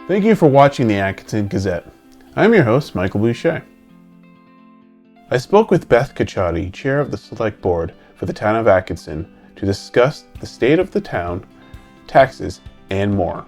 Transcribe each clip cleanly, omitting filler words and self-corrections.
Thank you for watching the Atkinson Gazette. I'm your host, Michael Boucher. I spoke with Beth Cacciotti, Chair of the Select Board for the Town of Atkinson, to discuss the state of the town, taxes, and more.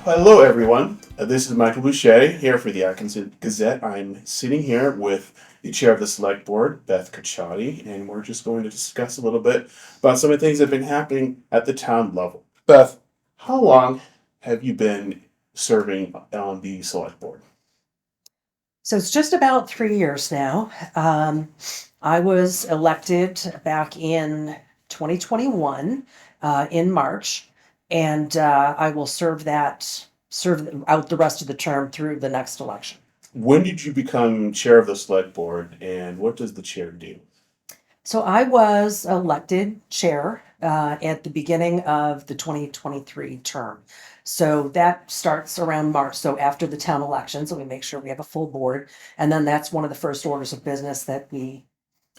Hello everyone, this is Michael Boucher here for the Atkinson Gazette. I'm sitting here with the Chair of the Select Board, Beth Cacciotti, and we're just going to discuss a little bit about some of the things that have been happening at the town level. Beth, how long have you been serving on the Select Board? So it's just about 3 years now. I was elected back in 2021 in March, and I will serve out the rest of the term through the next election. When did you become Chair of the Select Board, and what does the Chair do? So I was elected chair at the beginning of the 2023 term. So that starts around March. So after the town elections, we make sure we have a full board. And then that's one of the first orders of business that we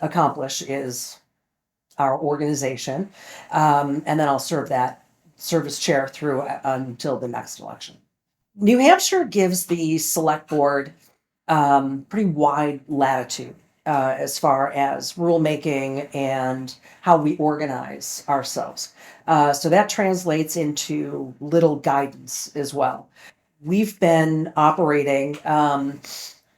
accomplish is our organization. And then I'll serve as chair through until the next election. New Hampshire gives the select board pretty wide latitude as far as rulemaking and how we organize ourselves. So that translates into little guidance as well. We've been operating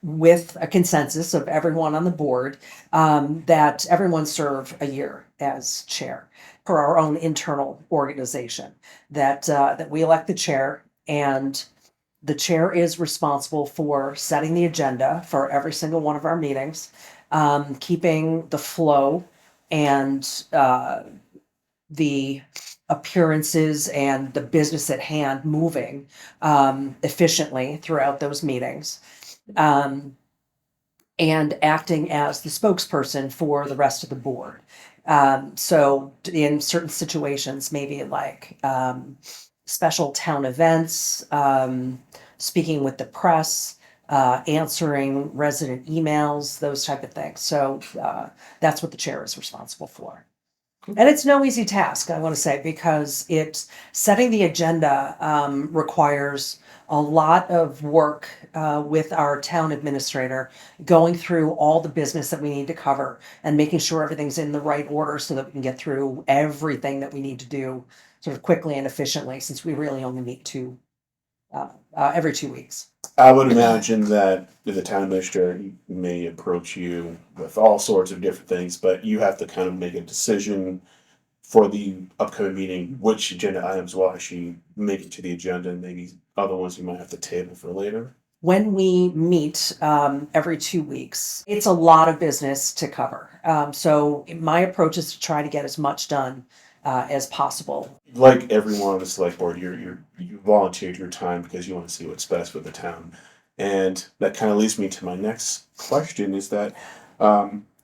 with a consensus of everyone on the board that everyone serve a year as chair for our own internal organization, that we elect the chair, and the chair is responsible for setting the agenda for every single one of our meetings, keeping the flow and the appearances and the business at hand moving efficiently throughout those meetings, and acting as the spokesperson for the rest of the board. So in certain situations, maybe like special town events, speaking with the press, answering resident emails, those type of things. So that's what the chair is responsible for. And it's no easy task, I want to say, because setting the agenda requires a lot of work with our town administrator, going through all the business that we need to cover and making sure everything's in the right order so that we can get through everything that we need to do sort of quickly and efficiently, since we really only meet every 2 weeks. I would imagine that the town administrator may approach you with all sorts of different things, but you have to kind of make a decision for the upcoming meeting which agenda items will actually make it to the agenda, and maybe other ones you might have to table for later. When we meet every 2 weeks, it's a lot of business to cover. So my approach is to try to get as much done as possible. Like everyone on the select board, you volunteered your time because you want to see what's best for the town, and that kind of leads me to my next question: is that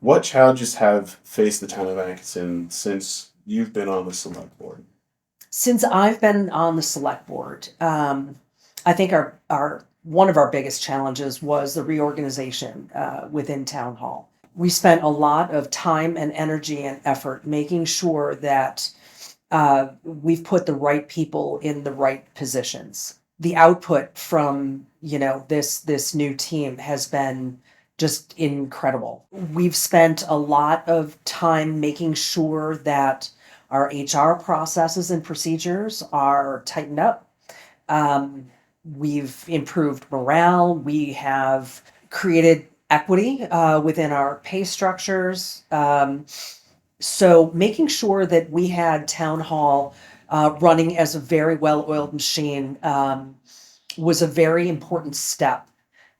what challenges have faced the town of Atkinson since you've been on the select board? Since I've been on the select board, I think our one of our biggest challenges was the reorganization within town hall. We spent a lot of time and energy and effort making sure that we've put the right people in the right positions. The output from this new team has been just incredible. We've spent a lot of time making sure that our HR processes and procedures are tightened up. We've improved morale. We have created equity within our pay structures. So making sure that we had town hall running as a very well-oiled machine was a very important step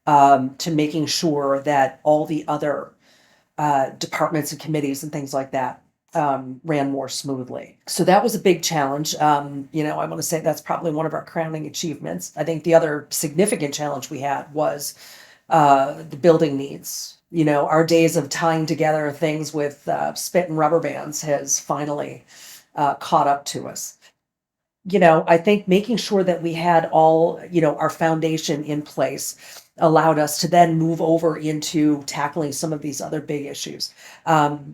to making sure that all the other departments and committees and things like that ran more smoothly. So that was a big challenge. I want to say that's probably one of our crowning achievements. I think the other significant challenge we had was the building needs. Our days of tying together things with spit and rubber bands has finally caught up to us. I think making sure that we had all, our foundation in place allowed us to then move over into tackling some of these other big issues.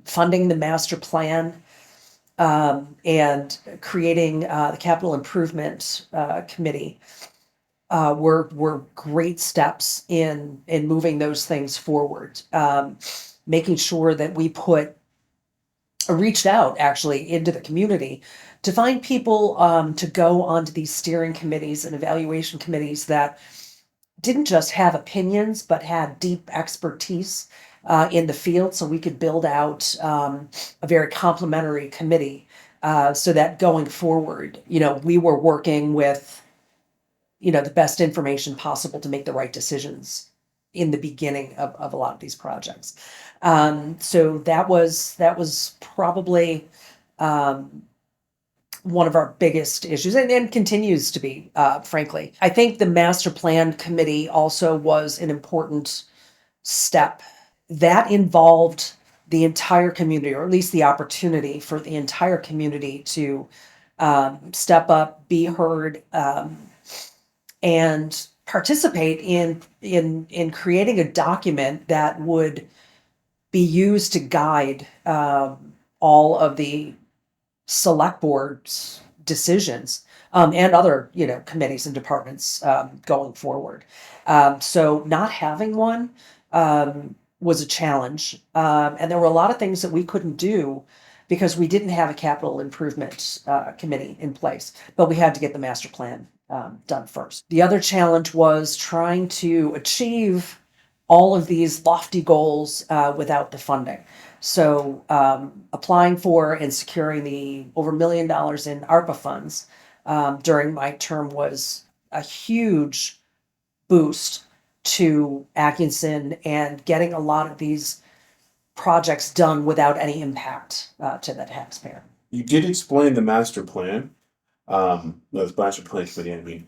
Funding the master plan, and creating the capital improvement committee were great steps in moving those things forward. Making sure that we reached out actually into the community to find people to go onto these steering committees and evaluation committees that didn't just have opinions but had deep expertise in the field, so we could build out a very complementary committee so that going forward, we were working with the best information possible to make the right decisions in the beginning of a lot of these projects. So that was probably one of our biggest issues, and continues to be, frankly. I think the master plan committee also was an important step that involved the entire community, or at least the opportunity for the entire community to step up, be heard, and participate in creating a document that would be used to guide all of the select board's decisions and other committees and departments going forward. So not having one was a challenge, and there were a lot of things that we couldn't do because we didn't have a capital improvement committee in place, but we had to get the master plan done first. The other challenge was trying to achieve all of these lofty goals without the funding. So applying for and securing the over $1 million in ARPA funds during my term was a huge boost to Atkinson and getting a lot of these projects done without any impact to the taxpayer. You did explain the master plan, the master plan committee, I mean,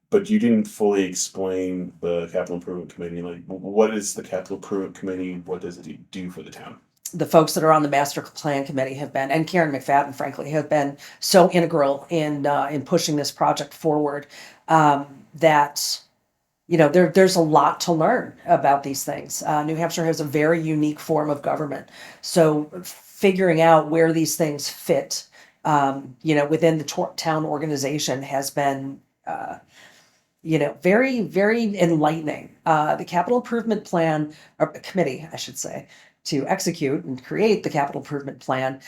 but you didn't fully explain the capital improvement committee. Like, what is the capital improvement committee? What does it do for the town? The folks that are on the master plan committee have been, and Karen McFadden, frankly, have been so integral in pushing this project forward that there's a lot to learn about these things. New Hampshire has a very unique form of government, so figuring out where these things fit, within the town organization has been, very, very enlightening. The capital improvement plan, or committee, I should say, to execute and create the capital improvement plan,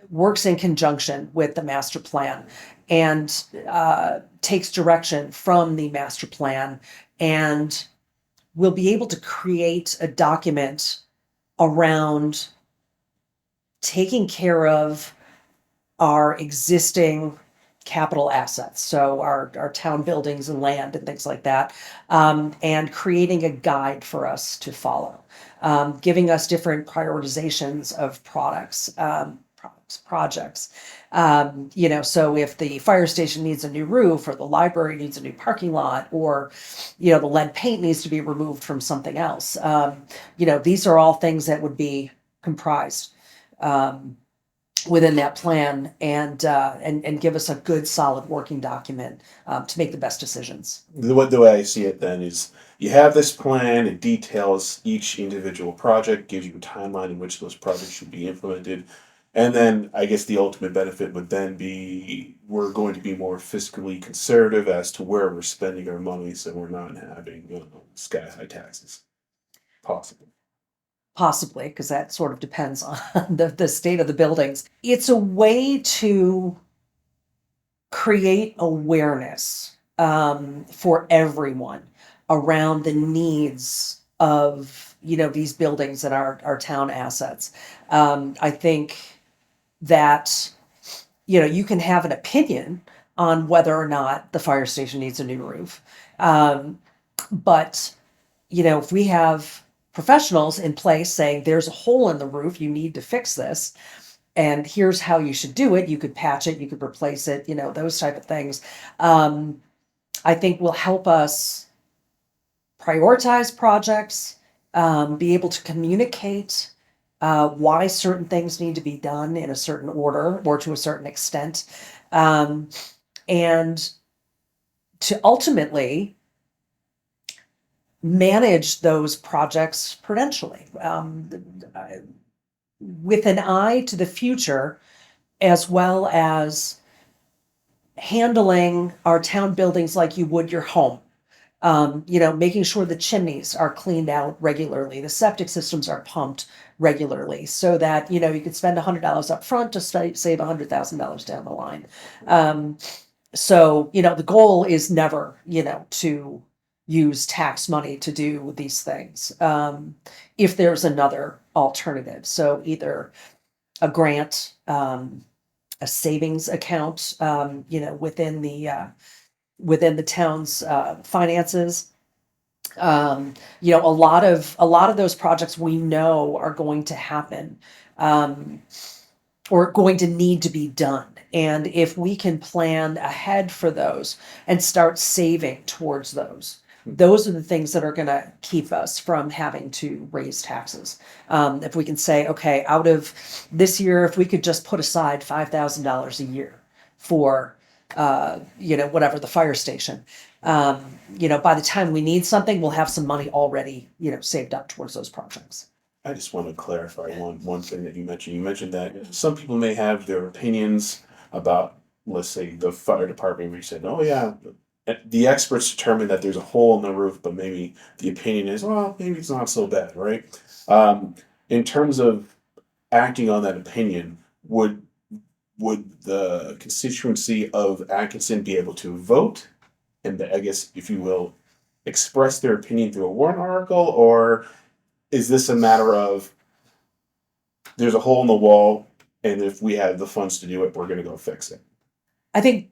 works in conjunction with the master plan and takes direction from the master plan, and will be able to create a document around taking care of our existing capital assets, so our town buildings and land and things like that, and creating a guide for us to follow, giving us different prioritizations of projects. So if the fire station needs a new roof, or the library needs a new parking lot, or the lead paint needs to be removed from something else, these are all things that would be comprised within that plan, and give us a good, solid working document to make the best decisions. The way I see it then is you have this plan, it details each individual project, gives you a timeline in which those projects should be implemented. And then I guess the ultimate benefit would then be we're going to be more fiscally conservative as to where we're spending our money, so we're not having sky high taxes. Possibly, because that sort of depends on the state of the buildings. It's a way to create awareness for everyone around the needs of these buildings and our town assets. I think that you can have an opinion on whether or not the fire station needs a new roof, but if we have professionals in place saying there's a hole in the roof, you need to fix this, and here's how you should do it, you could patch it, you could replace it, those type of things, I think will help us prioritize projects, be able to communicate why certain things need to be done in a certain order or to a certain extent, and to ultimately manage those projects prudentially, with an eye to the future as well as handling our town buildings like you would your home. Making sure the chimneys are cleaned out regularly, the septic systems are pumped regularly, so that, you could spend $100 up front to save $100,000 down the line. So, the goal is never, to use tax money to do these things. If there's another alternative, so either a grant, a savings account, within the town's finances. A lot of those projects we know are going to happen, or going to need to be done. And if we can plan ahead for those and start saving towards those are the things that are going to keep us from having to raise taxes. If we can say, okay, out of this year, if we could just put aside $5,000 a year for, whatever, the fire station, by the time we need something, we'll have some money already, saved up towards those projects. I just want to clarify one thing that you mentioned. You mentioned that some people may have their opinions about, let's say, the fire department, where you said, oh yeah, the experts determine that there's a hole in the roof, but maybe the opinion is, well, maybe it's not so bad, right? In terms of acting on that opinion, would the constituency of Atkinson be able to vote and, I guess, if you will, express their opinion through a warrant article, or is this a matter of there's a hole in the wall, and if we have the funds to do it, we're going to go fix it? I think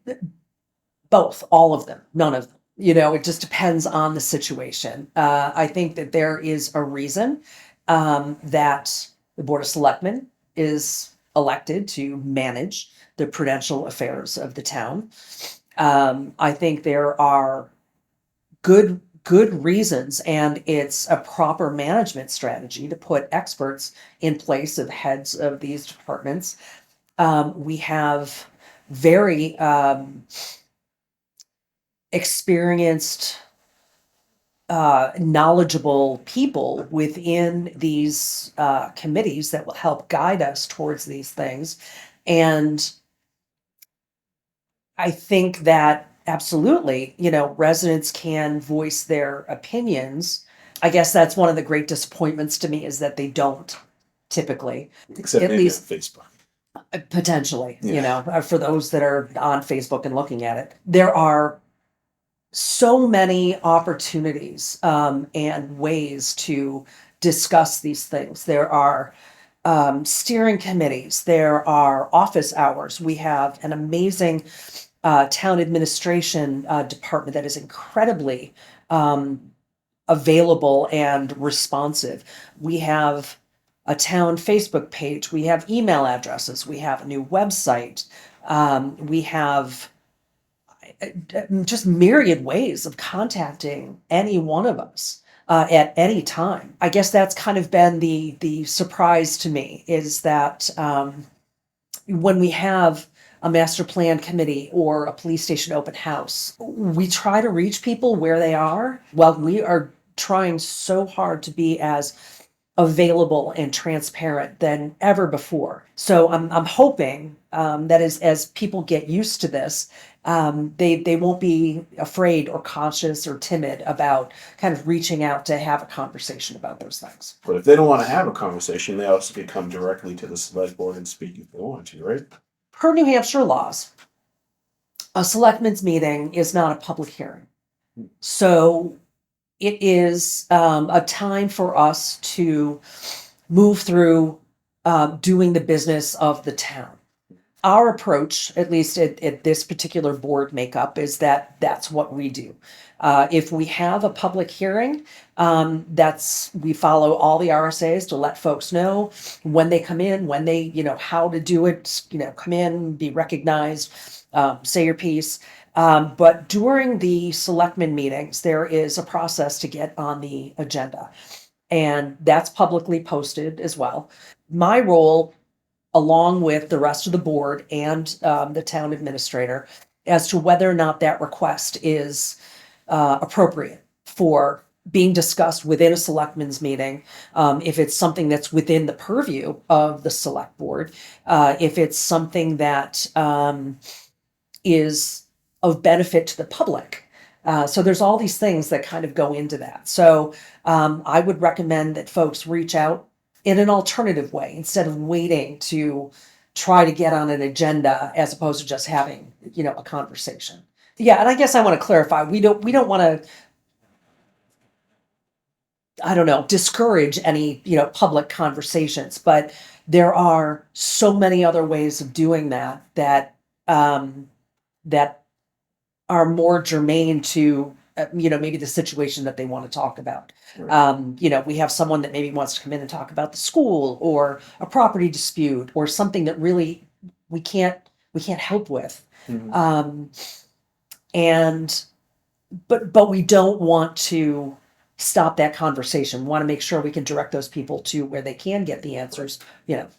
both, all of them, none of them. It just depends on the situation. I think that there is a reason that the Board of Selectmen is elected to manage the prudential affairs of the town. I think there are good reasons, and it's a proper management strategy to put experts in place of heads of these departments. We have very experienced, knowledgeable people within these committees that will help guide us towards these things. And I think that absolutely, residents can voice their opinions. I guess that's one of the great disappointments to me, is that they don't typically, Except at maybe least on Facebook. Potentially, Yeah. for those that are on Facebook and looking at it. There are so many opportunities and ways to discuss these things. There are steering committees, there are office hours. We have an amazing town administration department that is incredibly available and responsive. We have a town Facebook page, we have email addresses, we have a new website, we have just myriad ways of contacting any one of us at any time. I guess that's kind of been the surprise to me, is that when we have a master plan committee or a police station open house, we try to reach people where they are. Well, we are trying so hard to be as available and transparent than ever before. So I'm hoping that as people get used to this, they won't be afraid or cautious or timid about kind of reaching out to have a conversation about those things. But if they don't want to have a conversation, they also could come directly to the select board and speak if they want to, right? Per New Hampshire laws, a selectmen's meeting is not a public hearing. So it is a time for us to move through doing the business of the town. Our approach, at least at this particular board makeup, is that that's what we do. If we have a public hearing, we follow all the RSAs to let folks know when they come in, when they, how to do it, come in, be recognized, say your piece. But during the selectmen meetings, there is a process to get on the agenda, and that's publicly posted as well. My role, along with the rest of the board and the town administrator, as to whether or not that request is appropriate for being discussed within a selectmen's meeting, if it's something that's within the purview of the select board, if it's something that is of benefit to the public. So there's all these things that kind of go into that. So I would recommend that folks reach out in an alternative way instead of waiting to try to get on an agenda as opposed to just having, a conversation. Yeah, and I guess I want to clarify, we don't want to, I don't know, discourage any, public conversations, but there are so many other ways of doing that that are more germane to, maybe the situation that they want to talk about. Right. We have someone that maybe wants to come in and talk about the school or a property dispute or something that really we can't help with. Mhm. And but we don't want to stop that conversation. We want to make sure we can direct those people to where they can get the answers,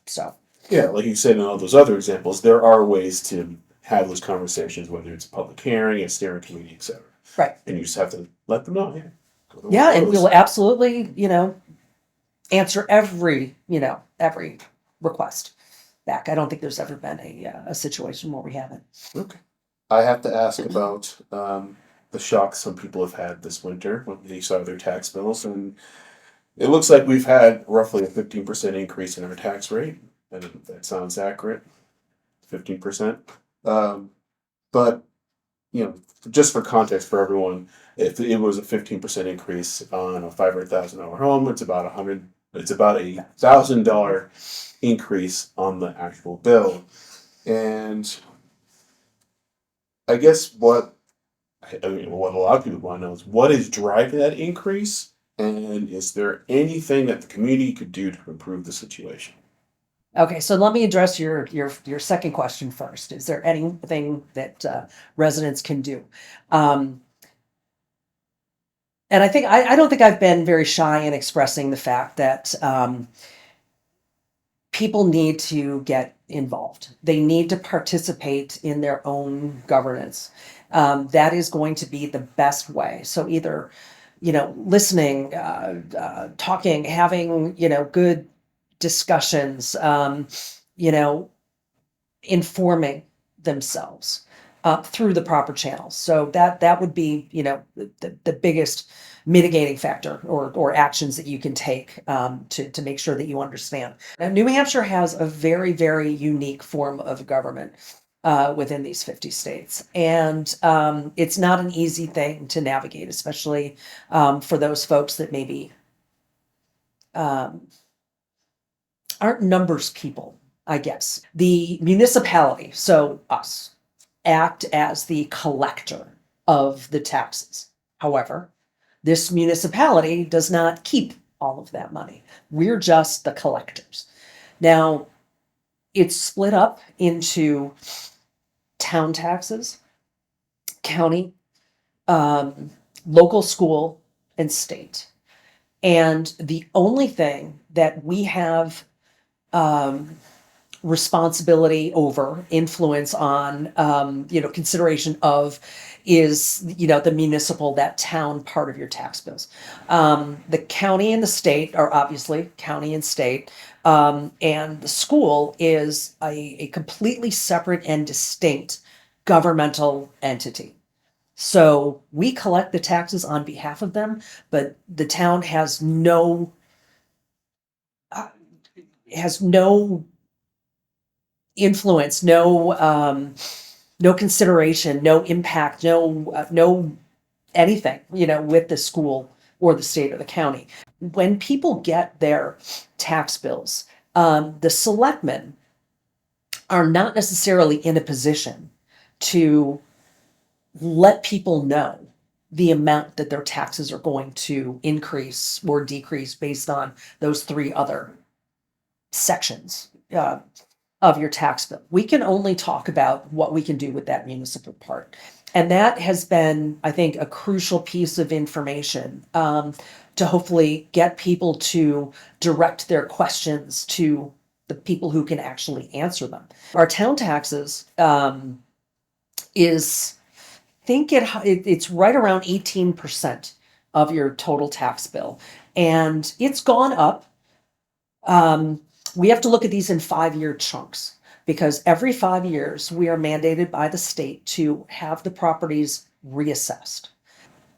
so. Yeah, like you said in all those other examples, there are ways to have those conversations, whether it's a public hearing, a steering committee, etc. Right. And you just have to let them know, go to one Yeah, of and those. we'll absolutely, answer every request back. I don't think there's ever been a situation where we haven't. Okay. I have to ask about the shock some people have had this winter when they saw their tax bills, and it looks like we've had roughly a 15% increase in our tax rate, and that sounds accurate, 15%. But just for context for everyone, if it was a 15% increase on a $500,000 home, it's about $1,000 increase on the actual bill. And I guess what what a lot of people want to know is what is driving that increase, and is there anything that the community could do to improve the situation? Okay, so let me address your second question first. Is there anything that residents can do? And I don't think I've been very shy in expressing the fact that people need to get involved. They need to participate in their own governance. That is going to be the best way. So either, listening, talking, having, good discussions, informing themselves through the proper channels. So that would be, the biggest mitigating factor or actions that you can take to make sure that you understand. Now, New Hampshire has a very, very unique form of government within these 50 states. And it's not an easy thing to navigate, especially for those folks that maybe aren't numbers people, I guess. The municipality, so us, act as the collector of the taxes. However, this municipality does not keep all of that money. We're just the collectors. Now, it's split up into town taxes, county, local school, and state. And the only thing that we have responsibility over, influence on, consideration of is, the municipal, that town part of your tax bills. The county and the state are obviously county and state. And the school is a completely separate and distinct governmental entity. So we collect the taxes on behalf of them, but the town has no influence, no consideration, no impact, no anything, with the school or the state or the county. When people get their tax bills, the selectmen are not necessarily in a position to let people know the amount that their taxes are going to increase or decrease based on those three other sections of your tax bill. We can only talk about what we can do with that municipal part. And that has been, I think, a crucial piece of information to hopefully get people to direct their questions to the people who can actually answer them. Our town taxes is, I think it's right around 18% of your total tax bill. And it's gone up. We have to look at these in 5-year chunks because every 5 years we are mandated by the state to have the properties reassessed.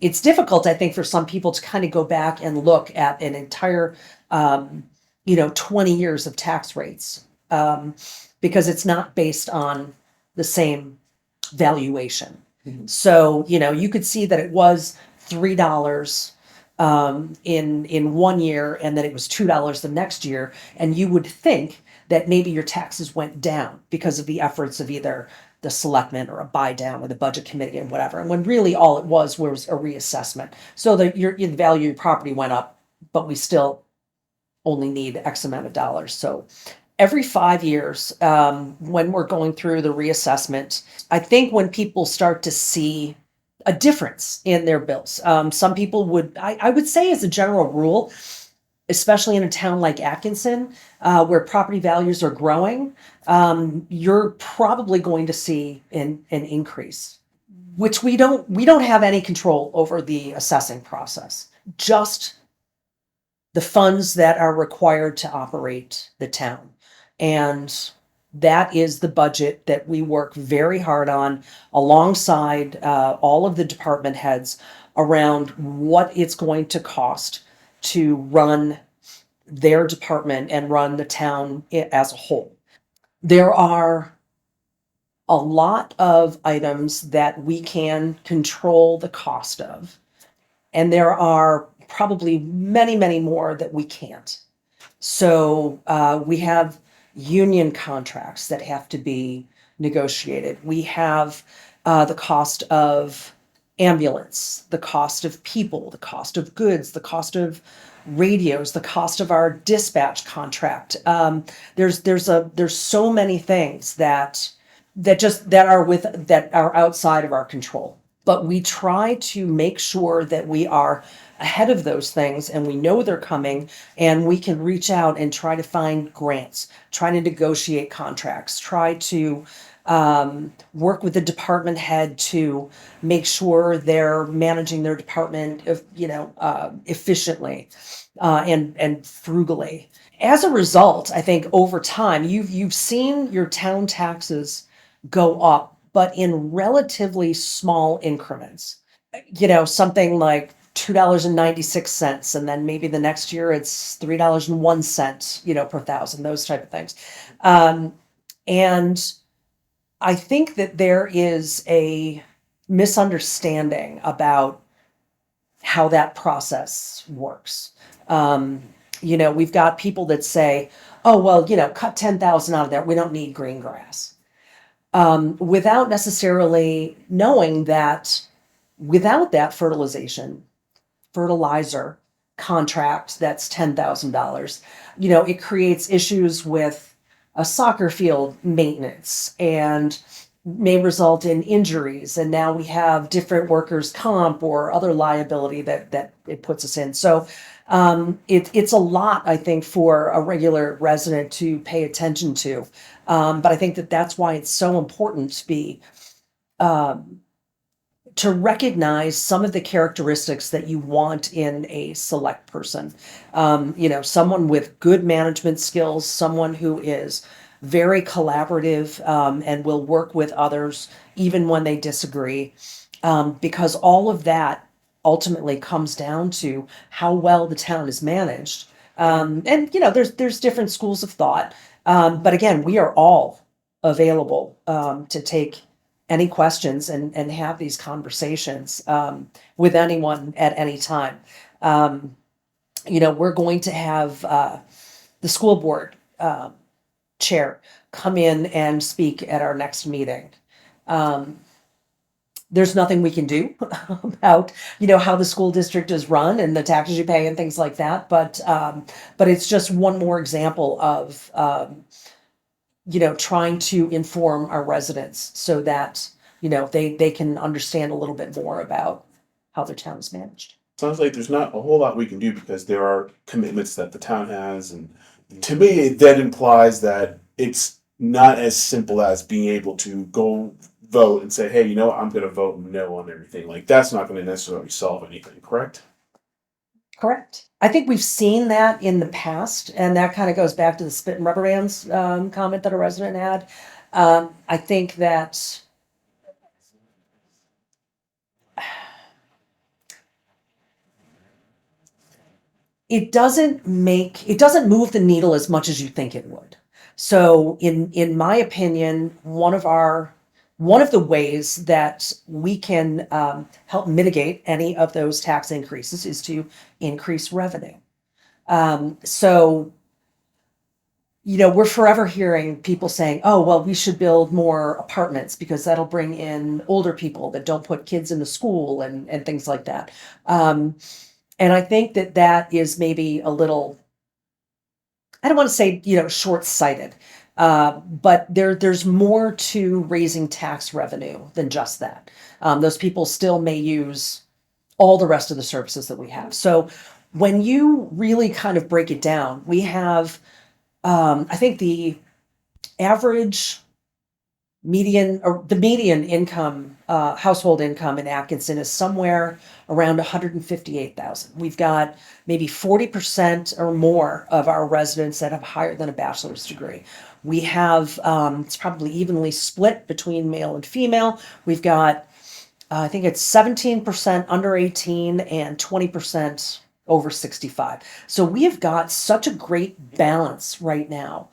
It's difficult, I think, for some people to kind of go back and look at an entire, 20 years of tax rates, because it's not based on the same valuation. Mhm. So, you could see that it was $3 in 1 year, and then it was $2 the next year, and you would think that maybe your taxes went down because of the efforts of either the selectmen or a buy down or the budget committee and whatever. And when really all it was a reassessment. So that your value of your property went up, but we still only need X amount of dollars. So every 5 years, when we're going through the reassessment, I think when people start to see a difference in their bills, some people would, I would say as a general rule, especially in a town like Atkinson, where property values are growing, you're probably going to see an increase, which we don't have any control over the assessing process. Just the funds that are required to operate the town. And that is the budget that we work very hard on alongside all of the department heads around what it's going to cost to run their department and run the town as a whole. There are a lot of items that we can control the cost of, and there are probably many, many more that we can't. So we have union contracts that have to be negotiated. We have the cost of ambulance, the cost of people, the cost of goods, the cost of radios, the cost of our dispatch contract. There's so many things that are outside of our control. But we try to make sure that we are ahead of those things and we know they're coming, and we can reach out and try to find grants, try to negotiate contracts, try to work with the department head to make sure they're managing their department efficiently and frugally. As a result, I think over time you've seen your town taxes go up, but in relatively small increments. Something like $2.96, and then maybe the next year it's $3.01, per thousand, those type of things. And I think that there is a misunderstanding about how that process works. We've got people that say, oh, well, cut 10,000 out of there. We don't need green grass. Without necessarily knowing that without that fertilizer contract, that's $10,000, it creates issues with a soccer field maintenance and may result in injuries. And now we have different workers' comp or other liability that it puts us in. So it's a lot, I think, for a regular resident to pay attention to. But I think that's why it's so important to be to recognize some of the characteristics that you want in a select person. Someone with good management skills, someone who is very collaborative, and will work with others even when they disagree, because all of that ultimately comes down to how well the town is managed. There's different schools of thought, but again, we are all available to take any questions and have these conversations with anyone at any time. We're going to have the school board chair come in and speak at our next meeting. There's nothing we can do about, how the school district is run and the taxes you pay and things like that. But it's just one more example of, trying to inform our residents so that, they can understand a little bit more about how their town is managed. Sounds like there's not a whole lot we can do because there are commitments that the town has, and to me that implies that it's not as simple as being able to go vote and say, hey, I'm going to vote no on everything. Like, that's not going to necessarily solve anything, correct? Correct. I think we've seen that in the past, and that kind of goes back to the spit and rubber bands comment that a resident had. I think that it doesn't move the needle as much as you think it would. So in my opinion, one of the ways that we can help mitigate any of those tax increases is to increase revenue. So we're forever hearing people saying, oh, well, we should build more apartments because that'll bring in older people that don't put kids into school and things like that. And I think that that is maybe a little, I don't want to say, short-sighted, but there's more to raising tax revenue than just that. Those people still may use all the rest of the services that we have. So when you really kind of break it down, we have, I think the average median income, household income in Atkinson is somewhere around 158,000. We've got maybe 40% or more of our residents that have higher than a bachelor's degree. We have, it's probably evenly split between male and female. We've got, I think it's 17% under 18 and 20% over 65. So we have got such a great balance right now.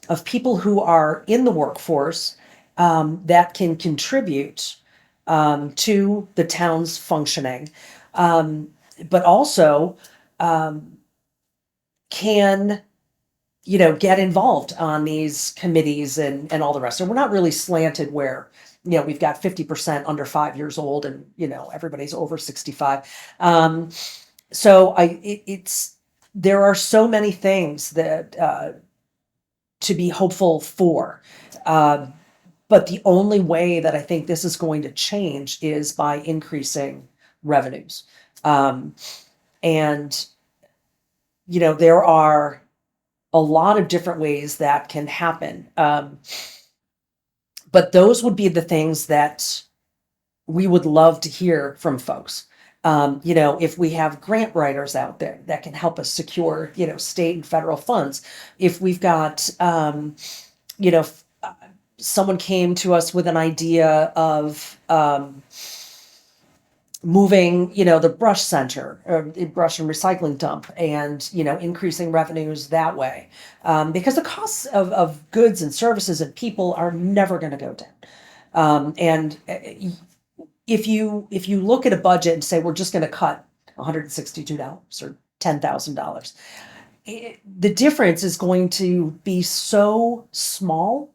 Of people who are in the workforce that can contribute to the town's functioning, but also can get involved on these committees and all the rest. And we're not really slanted where we've got 50% under 5 years old and everybody's over 65. So it's there are so many things that to be hopeful for. But the only way that I think this is going to change is by increasing revenues. And, there are a lot of different ways that can happen. But those would be the things that we would love to hear from folks. If we have grant writers out there that can help us secure, state and federal funds, if we've got, someone came to us with an idea of moving, the brush center or the brush and recycling dump and, increasing revenues that way. Because the costs of goods and services and people are never going to go down. And if you look at a budget and say we're just going to cut $162 or $10,000, the difference is going to be so small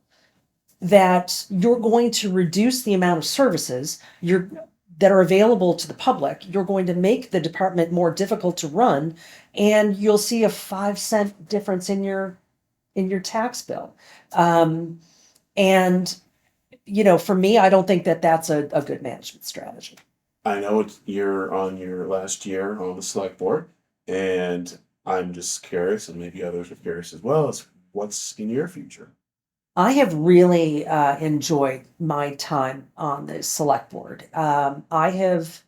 that you're going to reduce the amount of services that are available to the public. You're going to make the department more difficult to run, and you'll see a 5-cent difference in your tax bill. And for me, I don't think that that's a good management strategy. I know you're on your last year on the select board, and I'm just curious, and maybe others are curious as well, as what's in your future? I have really enjoyed my time on the select board. I have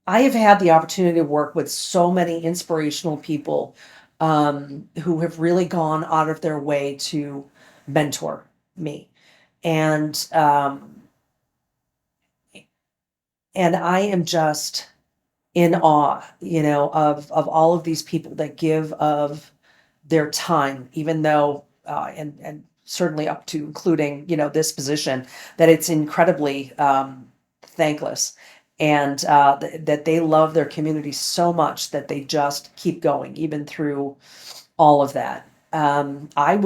had the opportunity to work with so many inspirational people who have really gone out of their way to mentor me. And I am just in awe, of all of these people that give of their time, even though, and certainly up to including, this position, that it's incredibly thankless. And that they love their community so much that they just keep going, even through all of that. I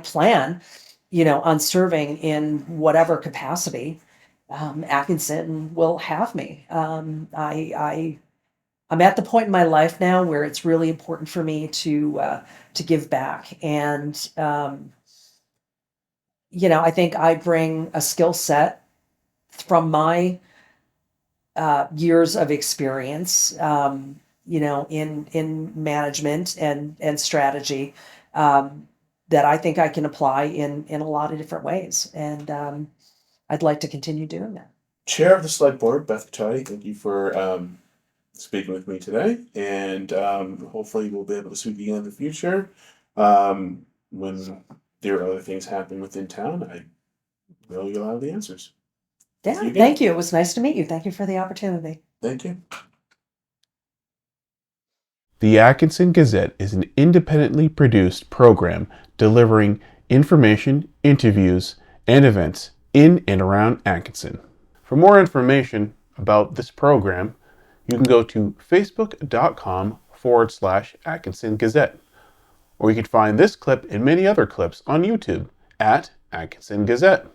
plan, on serving in whatever capacity Atkinson will have me. I'm at the point in my life now where it's really important for me to give back, and I think I bring a skill set from my years of experience, in management and strategy, that I think I can apply in a lot of different ways, and I'd like to continue doing that. Chair of the Select Board, Beth Cacciotti, thank you for speaking with me today, and hopefully we'll be able to speak again in the future. When there are other things happening within town, I will get a lot of the answers. Yeah, You again. thank you. It was nice to meet you. Thank you for the opportunity. Thank you. The Atkinson Gazette is an independently produced program delivering information, interviews, and events in and around Atkinson. For more information about this program, you can go to facebook.com/Atkinson Gazette, or you can find this clip and many other clips on YouTube at Atkinson Gazette.